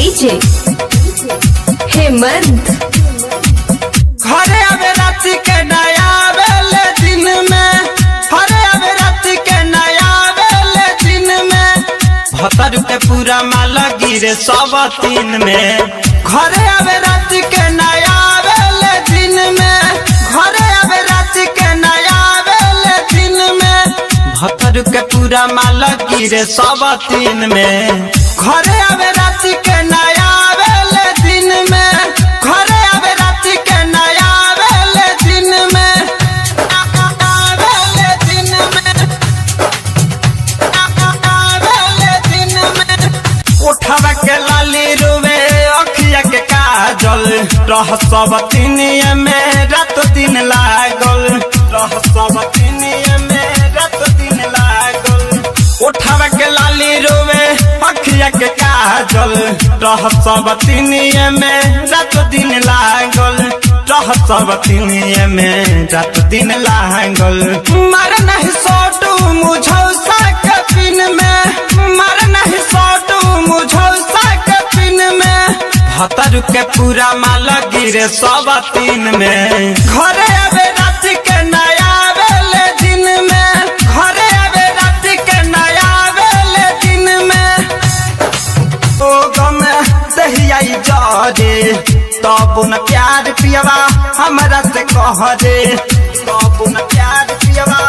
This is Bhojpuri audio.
डीजे हेमंत। घरे आवे राति के नया बेले दिन में, घरे आवे राति के नया बेले दिन में, भतर के पूरा माल गिरे सब तीन में। घरे आवे राति के नया बेले दिन में, घरे आवे राति के नया बेले दिन में, भतर के पूरा माल गिरे सब तीन में। घरे आवे राति के नया बेले दिन में, घरे आवे राति के नया बेले दिन में, बेले दिन में, बेले दिन में। उठावा के लाली रुवे अखिया के काजल, रह सब तीनिया में रात दिन लागल, रह सब तीनिया में रात दिन लागल। उठावा के लाली रुवे अखिया के काजल, रह सब तीनिया में रात दिन लागल, रह सब तीनिया में रात दिन लागल। मार नहीं सोटू मुझौसा के पिन में, मार नहीं सोटू मुझौसा के पिन में, भतर के पूरा माल गिरे सब तीन में। घरे आवे राति के नया बेले दिन में, घरे आवे राति के नया बेले दिन में। ओ गम दहियाई जरे तब न प्यार पियवा हमरा से कह रे, तब न प्यार पियवा।